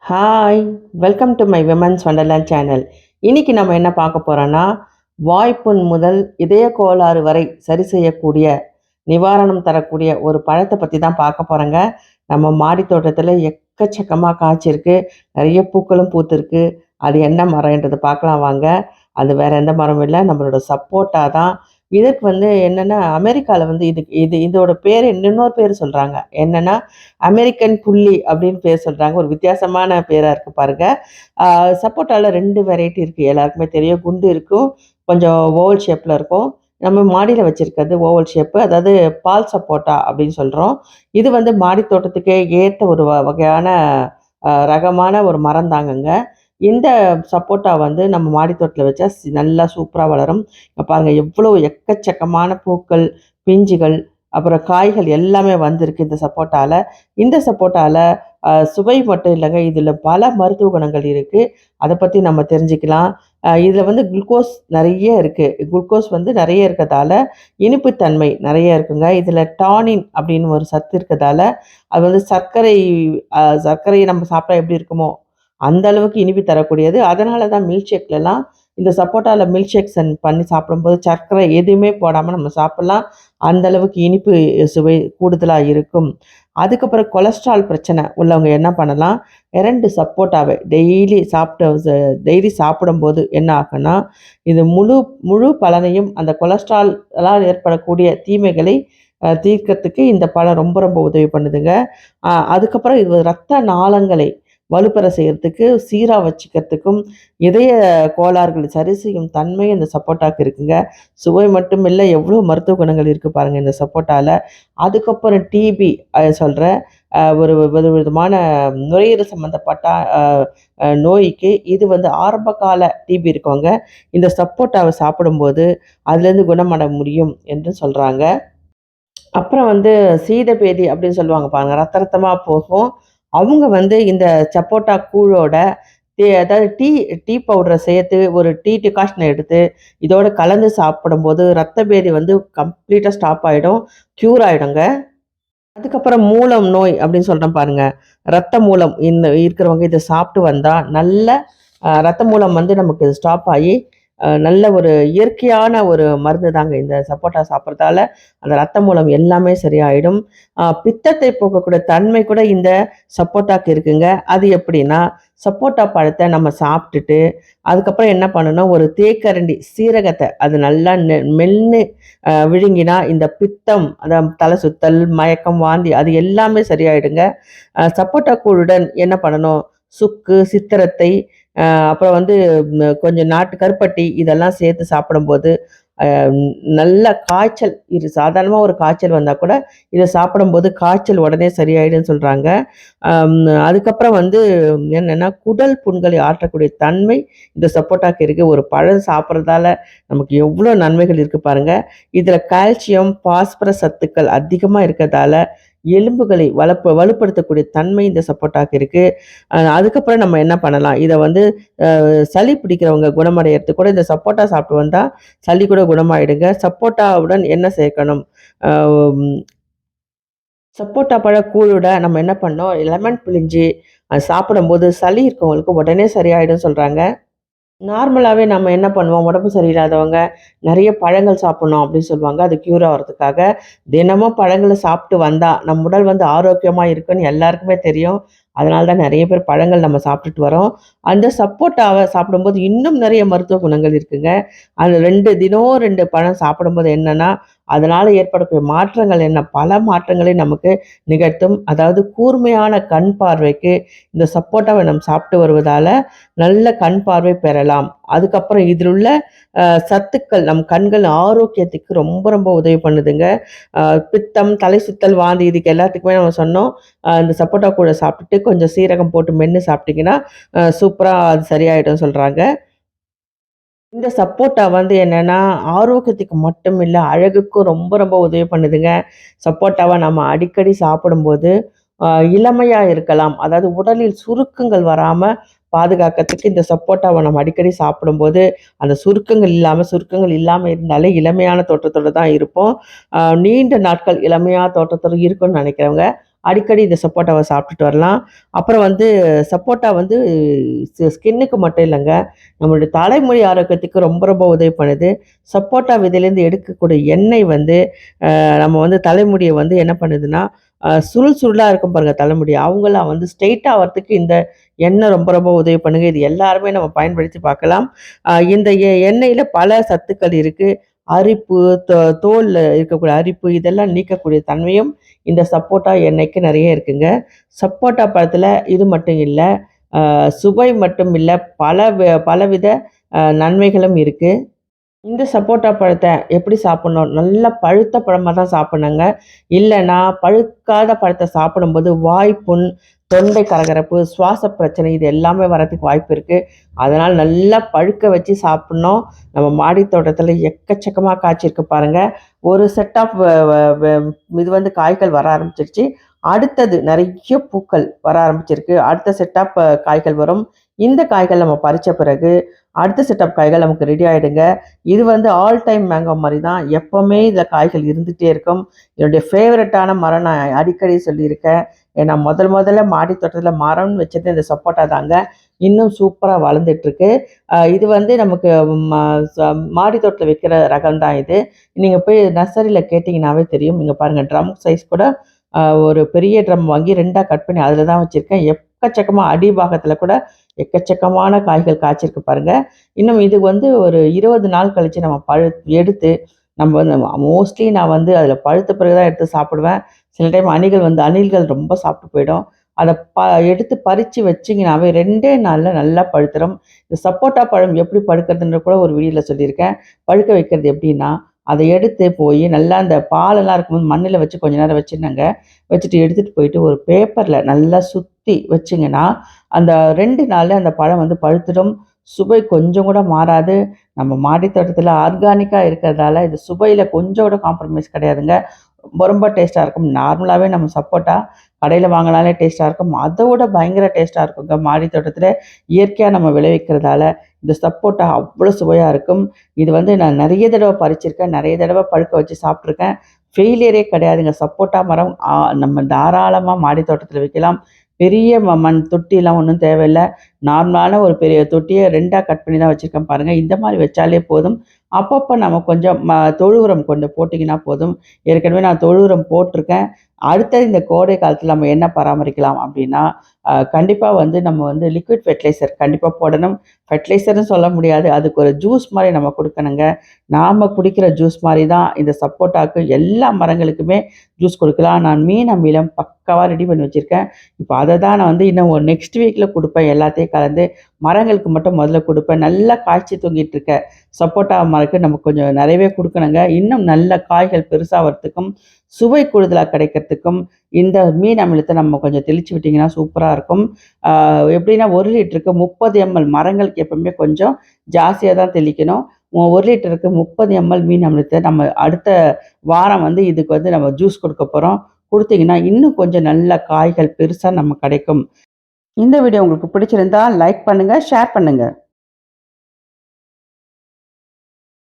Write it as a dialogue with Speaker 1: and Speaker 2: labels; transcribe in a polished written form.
Speaker 1: Hi! Welcome to my women's wonderland channel. இன்னைக்கு நம்ம என்ன பார்க்க போறோம்னா, வாய்ப்புண் முதல் இதய கோளாறு வரை சரி செய்யக்கூடிய, நிவாரணம் தரக்கூடிய ஒரு பழத்த பத்தி தான் பார்க்க போறோங்க. நம்ம மாடி தோட்டத்துல எக்கச்சக்கமா காய்ச்சிருக்கு. நெறைய பூக்களும் பூத்திருக்கு. அது என்ன மரம்ன்றத பார்க்கலாம் வாங்க. அது வேற எந்த மரமும் இல்ல. நம்மளோட சப்போட்டா தான். இதற்கு வந்து என்னன்னா, அமெரிக்கால வந்து இதோட பேரு இன்னொரு பேரு சொல்றாங்க. என்னன்னா, அமெரிக்கன் புல்லி அப்படின்னு பேர் சொல்றாங்க. ஒரு வித்தியாசமான பேரா இருக்கு பாருங்க. ஆ சப்போட்டால 2 வெரைட்டி இருக்கு. எல்லாருக்குமே தெரியும். குண்டு இருக்கும். கொஞ்சம் ஓவல் ஷேப்ல இருக்கும். நம்ம மாடியில வச்சிருக்கிறது ஓவல் ஷேப்பு. அதாவது பால் சப்போட்டா அப்படின்னு சொல்றோம். இது வந்து மாடி தோட்டத்துக்கே ஏத்த ஒரு வகையான ரகமான ஒரு மரம் தாங்கங்க. இந்த சப்போட்டா வந்து நம்ம மாடி தோட்டத்துல வச்சா நல்லா சூப்பரா வளரும். இங்க பாருங்க எவ்வளோ எக்கச்சக்கமான பூக்கள், பிஞ்சுகள், அப்புறம் காய்கள் எல்லாமே வந்திருக்கு இந்த சப்போட்டால. இந்த சப்போட்டால சுவை மட்டும் இல்லங்க, இதுல பல மருத்துவ குணங்கள் இருக்கு. அத பத்தி நம்ம தெரிஞ்சுக்கலாம். இதுல வந்து குளுக்கோஸ் நெறைய இருக்கு. குளுக்கோஸ் வந்து நெறைய இருக்கதால, இனிப்புத்தன்மை நெறைய இருக்குங்க. இதுல டானின் அப்படின்னு ஒரு சத்து இருக்கதால, அது வந்து சர்க்கரை நம்ம சாப்பிட்டா எப்படி இருக்குமோ, அந்த அளவுக்கு இனிப்பு தரக்கூடியது. அதனால தான் மில்க் ஷேக்லலாம் இந்த சப்போட்டால மில்க் ஷேக்ஸ் பண்ணி சாப்பிடும்போது சர்க்கரை எதுவுமே போடாம நம்ம சாப்பிடலாம். அந்த அளவுக்கு இனிப்பு சுவை கூடுதலா இருக்கும். அதுக்கப்புறம் கொலஸ்ட்ரால் பிரச்சனை உள்ளவங்க என்ன பண்ணலாம், 2 சப்போட்டாவ டெய்லி சாப்பிடும்போது என்ன ஆகும்னா, இது முழு முழு பலனையும் அந்த கொலஸ்ட்ராலால் ஏற்படக்கூடிய தீமைகளை தீர்க்கறதுக்கு இந்த பழம் ரொம்ப ரொம்ப உதவி பண்ணுதுங்க. அதுக்கப்புறம் இது ரத்த நாளங்களை வலுப்பெற செய்யறதுக்கு, சீரா வச்சுக்கிறதுக்கும், இதய கோளாறுகள் சரி செய்யும் தன்மை இந்த சப்போட்டாக்கு இருக்குங்க. சுவை மட்டும் இல்ல, எவ்வளோ மருத்துவ குணங்கள் இருக்கு பாருங்க இந்த சப்போட்டால. அதுக்கப்புறம் டிபி சொல்றேன். ஒரு ஒரு விதமான நுரையீரல் சம்மந்தப்பட்ட அ அ நோய்க்கு இது வந்து ஆரம்பகால டிபி இருக்கவங்க, இந்த சப்போட்டாவ சாப்பிடும்போது அதுலேருந்து குணமட முடியும் என்று சொல்றாங்க. அப்புறம் வந்து சீதபேதி அப்படின்னு சொல்லுவாங்க பாருங்க. ரத்த ரத்தமா போகும். அவங்க வந்து இந்த சப்போட்டா கூழோட அதாவது டீ டீ பவுடர சேர்த்து ஒரு டீ டிகாஷன எடுத்து, இதோட கலந்து சாப்பிடும்போது ரத்த பேதி வந்து கம்ப்ளீட்டா ஸ்டாப் ஆயிடும். க்யூர் ஆயிடுங்க. அதுக்கப்புறம் மூலம் நோய் அப்படின்னு சொல்றேன் பாருங்க. ரத்த மூலம் இருக்கிறவங்க இத சாப்பிட்டு வந்தா, நல்ல ரத்த மூலம் வந்து நமக்கு ஸ்டாப் ஆயி, நல்ல ஒரு இயற்கையான ஒரு மருந்து தாங்க இந்த சப்போட்டா சாப்பிடுறதால, அந்த ரத்த மூலம் எல்லாமே சரியாயிடும். பித்தத்தை போக்கக்கூடிய தன்மை கூட இந்த சப்போட்டாக்கு இருக்குங்க. அது எப்படின்னா, சப்போட்டா பழத்த நம்ம சாப்பிட்டுட்டு, அதுக்கப்புறம் என்ன பண்ணணும், ஒரு தேக்கரண்டி சீரகத்த அது நல்லா மென்னு விழுங்கினா, இந்த பித்தம், அதான் தலை சுத்தல், மயக்கம், வாந்தி அது எல்லாமே சரியாயிடுங்க. சப்போட்டா கூழுடன் என்ன பண்ணணும், சுக்கு, சித்திரத்தை, அப்புறம் வந்து கொஞ்சம் நாட்டு கருப்பட்டி இதெல்லாம் சேர்த்து சாப்பிடும்போது, அ நல்ல காய்ச்சல் சாதாரணமா ஒரு காய்ச்சல் வந்தா கூட, இத சாப்பிடும்போது காய்ச்சல் உடனே சரியாயிடும்னு சொல்றாங்க. அம் அதுக்கப்புறம் வந்து என்னன்னா, குடல் புண்களை ஆற்றக்கூடிய தன்மை இந்த சப்போட்டாக்கு இருக்கு. ஒரு பழம் சாப்பிடுறதால நமக்கு எவ்வளோ நன்மைகள் இருக்கு பாருங்க. இதுல கால்சியம், பாஸ்பரஸ் சத்துக்கள் அதிகமா இருக்கதால, எலும்புகளை வலுப்படுத்தக்கூடிய தன்மை இந்த சப்போட்டாக்கு இருக்கு. அதுக்கப்புறம் நம்ம என்ன பண்ணலாம், இத வந்து சளி பிடிக்கிறவங்க குணமடையறதுக்கு கூட இந்த சப்போட்டா சாப்பிட்டு வந்தா, சளி கூட குணமாயிடுங்க. சப்போட்டாவுடன் என்ன சேர்க்கணும்? அ சப்போட்டா பழ கூழோட நம்ம என்ன பண்ணோம், லெமன் பிழிஞ்சு சாப்பிடும்போது சளி இருக்கவங்களுக்கு உடனே சரியாயிடும்னு சொல்றாங்க. நார்மலாவே நம்ம என்ன பண்ணுவோம், உடம்பு சரியில்லாதவங்க நெறைய பழங்கள் சாப்பிடணும் அப்படின்னு சொல்லுவாங்க. அது க்யூர் ஆவறதுக்காக. தினமும் பழங்கள சாப்பிட்டு வந்தா, நம் உடல் வந்து ஆரோக்கியமா இருக்குன்னு எல்லாருக்குமே தெரியும். அதனால தான் நெறைய பேர் பழங்கள் நம்ம சாப்பிட்டுட்டு வரோம். அந்த சப்போட்டாவ சாப்பிடும்போது இன்னும் நெறைய மருத்துவ குணங்கள் இருக்குங்க. அது 2 தினம் 2 பழம் சாப்பிடும்போது என்னன்னா, அதனால ஏற்படக்கூடிய மாற்றங்கள் என்ன? பல மாற்றங்களை நமக்கு நிகழ்த்தும். அதாவது கூர்மையான கண் பார்வைக்கு இந்த சப்போட்டாவ நம்ம சாப்பிட்டு வருவதால நல்ல கண் பார்வை பெறலாம். அதுக்கப்புறம் இதில் உள்ள சத்துக்கள் நம் கண்கள் ஆரோக்கியத்துக்கு ரொம்ப ரொம்ப உதவி பண்ணுதுங்க. அ பித்தம், தலை சுத்தல், வாந்தி இதுக்கு எல்லாத்துக்குமே நம்ம சொன்னோம். இந்த சப்போட்டா கூழ சாப்பிட்டுட்டு கொஞ்சம் சீரகம் போட்டு மென்னு சாப்பிட்டீங்கன்னா, சூப்பரா அது சரியாயிடும்னு சொல்றாங்க. இந்த சப்போட்டா வந்து என்னன்னா, ஆரோக்கியத்துக்கு மட்டும் இல்ல, அழகுக்கும் ரொம்ப ரொம்ப உதவி பண்ணுதுங்க. சப்போட்டாவ நம்ம அடிக்கடி சாப்பிடும்போது, அ இளமையா இருக்கலாம். அதாவது உடலில் சுருக்கங்கள் வராம பாதுகாக்கிறதுக்கு இந்த சப்போட்டாவ நம்ம அடிக்கடி சாப்பிடும்போது, அந்த சுருக்கங்கள் இல்லாம இருந்தாலே இளமையான தோற்றத்தோட தான் இருப்போம். நீண்ட நாட்கள் இளமையா தோற்றத்தோட இருக்கும்னு நெனைக்கிறவங்க, அடிக்கடி இந்த சப்போட்டாவை சாப்பிட்டுட்டு வரலாம். அப்புறம் வந்து சப்போட்டா வந்து ஸ்கின்னுக்கு மட்டும் இல்லைங்க, நம்மளுடைய தலைமுடி ஆரோக்கியத்துக்கு ரொம்ப ரொம்ப உதவி பண்ணுது. சப்போட்டா விதையிலேருந்து எடுக்கக்கூடிய எண்ணெய் வந்து நம்ம வந்து தலைமுடிய வந்து என்ன பண்ணுதுன்னா, சுருள் சுருளா இருக்கும் பாருங்க தலைமுடி. அவங்கலாம் வந்து ஸ்ட்ரெய்ட்டா ஆவறதுக்கு இந்த எண்ணெய் ரொம்ப ரொம்ப உதவி பண்ணுங்க. இது எல்லாருமே நம்ம பயன்படுத்தி பார்க்கலாம். இந்த எண்ணெயில பல சத்துக்கள் இருக்கு. அரிப்பு, தோல்ல இருக்கக்கூடிய அரிப்பு இதெல்லாம் நீக்கக்கூடிய தன்மையும் இந்த சப்போட்டா எண்ணெய்க்கு நெறைய இருக்குங்க. சப்போட்டா பழத்தில இது மட்டும் இல்ல, சுவை மட்டும் இல்ல, பலவித நன்மைகளும் இருக்கு. இந்த சப்போட்டா பழத்த எப்படி சாப்பிடணும்? நல்லா பழுத்த பழமா தான் சாப்பிடணுங்க. இல்லன்னா, பழுக்காத பழத்த சாப்பிடும்போது வாய்ப்புண், தொண்டை கரகரப்பு, சுவாச பிரச்சனை இது எல்லாமே வரதுக்கு வாய்ப்பு இருக்கு. அதனால நல்லா பழுக்க வச்சு சாப்பிடணும். நம்ம மாடி தோட்டத்தில எக்கச்சக்கமா காய்ச்சிருக்கு பாருங்க. ஒரு செட் ஆஃப் வ வ வ இது வந்து காய்கள் வர ஆரம்பிச்சிருச்சு. அடுத்தது நெறைய பூக்கள் வர ஆரம்பிச்சிருக்கு. அடுத்த செட் ஆஃப் காய்கள் வரும். இந்த காய்கள் நம்ம பறிச்ச பிறகு, அடுத்த செட் ஆஃப் காய்கள் நமக்கு ரெடி ஆயிடுங்க. இது வந்து ஆல் டைம் மேங்கோ மாரி தான். எப்பவுமே இதில காய்கள் இருந்துட்டே இருக்கும். என்னுடைய ஃபேவரட்டான மரம் நான் அடிக்கடி சொல்லியிருக்கேன். ஏன்னா முதல்ல மாடி தோட்டத்தில மரம்னு வச்சது இந்த சப்போட்டா தாங்க. இன்னும் சூப்பரா வளர்ந்துட்டுருக்கு. இது வந்து நமக்கு ம ச மாடி தோட்டத்தில வைக்கிற ரகம் தான் இது. நீங்க போய் நர்சரியில கேட்டீங்கன்னாவே தெரியும். இங்க பாருங்க ட்ரம் சைஸ் கூட ஒரு பெரிய ட்ரம் வாங்கி 2ஆ கட் பண்ணி அதில தான் வச்சிருக்கேன். எக்கச்சக்கமா அடிபாகத்தில கூட எக்கச்சக்கமான காய்கள் காய்ச்சிருக்கு பாருங்க. இன்னும் இது வந்து ஒரு 20 நாள் கழிச்சு நம்ம எடுத்து நம்ம வந்து மோஸ்ட்லி நான் வந்து அதில பழுத்த பிறகு தான் எடுத்து சாப்பிடுவேன். சில டைம் அணில்கள் ரொம்ப சாப்பிட்டு போயிடும். அத எடுத்து பறிச்சு வச்சீங்கனாவே 2டே நாள்ல நல்லா பழுத்துரும். இந்த சப்போட்டா பழம் எப்படி பழுக்கிறதுன்னு கூட ஒரு வீடியோல சொல்லியிருக்கேன். பழுக்க வைக்கிறது எப்படின்னா, அத எடுத்து போய் நல்லா அந்த பாலெல்லாம் இருக்கும்போது மண்ணுல வச்சு கொஞ்ச நேரம் வச்சுருந்தேங்க. வச்சுட்டு எடுத்துட்டு போயிட்டு ஒரு பேப்பர்ல நல்லா சுத்தி வச்சீங்கன்னா, அந்த 2 நாள்ல அந்த பழம் வந்து பழுத்துடும். சுவை கொஞ்சம் கூட மாறாது. நம்ம மாடி தோட்டத்தில ஆர்கானிக்கா இருக்கிறதால, இது சுவையில கொஞ்சம் கூட காம்ப்ரமைஸ் கிடையாதுங்க. ரொம்ப ரொம்ப டேஸ்ட்டா இருக்கும். நார்மலாவே நம்ம சப்போட்டா கடையில வாங்குனாலே டேஸ்ட்டா இருக்கும். அதோட பயங்கர டேஸ்ட்டா இருக்குங்க. மாடி தோட்டத்தில இயற்கையா நம்ம விளைவிக்கிறதால, இந்த சப்போட்டா அவ்வளோ சுவையா இருக்கும். இது வந்து நான் நெறைய தடவ பறிச்சிருக்கேன். நெறைய தடவ பழுக்க வச்சு சாப்பிட்டுருக்கேன். ஃபெயிலியரே கிடையாதுங்க. சப்போட்டா மரம் நம்ம தாராளமா மாடி தோட்டத்தில வைக்கலாம். பெரிய மண் தொட்டிலாம் ஒண்ணும் தேவையில்ல. நார்மலான ஒரு பெரிய தொட்டிய 2ஆ கட் பண்ணி தான் வச்சிருக்கேன் பாருங்க. இந்த மாரி வச்சாலே போதும். அப்பப்ப நம்ம கொஞ்சம் தொழு உரம் கொஞ்சம் போட்டீங்கன்னா போதும். ஏற்கனவே நான் தொழு உரம் போட்டுருக்கேன். அடுத்தது இந்த கோடை காலத்தில நம்ம என்ன பராமரிக்கலாம் அப்டின்னா, கண்டிப்பா வந்து நம்ம வந்து லிக்விட் ஃபெர்டிலைசர் கண்டிப்பா போடணும். ஃபெர்டிலைசர்ன்னு சொல்ல முடியாது. அதுக்கு ஒரு ஜூஸ் மாரி நம்ம குடுக்கணுங்க. நாம குடிக்கிற ஜூஸ் மாரி தான் இந்த சப்போட்டாக்கு எல்லா மரங்களுக்குமே ஜூஸ் குடுக்கலாம். நான் மீன் அமிலம் பக்காவா ரெடி பண்ணி வச்சிருக்கேன். இப்ப அத தான் நான் வந்து இன்னும் ஒரு நெக்ஸ்ட் வீக்ல குடுப்பேன். எல்லாத்தையும் கலந்து மரங்களுக்கு மட்டும் முதல்ல குடுப்பேன். நல்லா காய்ச்சி தொங்கிட்டு இருக்க சப்போட்டா மரக்கு நம்ம கொஞ்சம் நெறையவே குடுக்கணுங்க. இன்னும் நல்ல காய்கள் பெருசா வரத்துக்கும், சுவை கூடுதலா கிடைக்கிறதுக்கும் இந்த மீன் அமிலத்த நம்ம கொஞ்சம் தெளிச்சு விட்டீங்கன்னா சூப்பரா இருக்கும். எப்படின்னா 1 லிட்டருக்கு 30 எம்எல் மரங்களுக்கு எப்பவுமே கொஞ்சம் ஜாஸ்தியா தான் தெளிக்கணும். 1 லிட்டருக்கு 30 எம்எல் மீன் அமிலத்த நம்ம அடுத்த வாரம் வந்து இதுக்கு வந்து நம்ம ஜூஸ் குடுக்க போறோம். குடுத்தீங்கன்னா, இன்னும் கொஞ்சம் நல்ல காய்கள் பெருசா நமக்கு கிடைக்கும். இந்த வீடியோ உங்களுக்கு பிடிச்சிருந்தா லைக் பண்ணுங்க, ஷேர் பண்ணுங்க.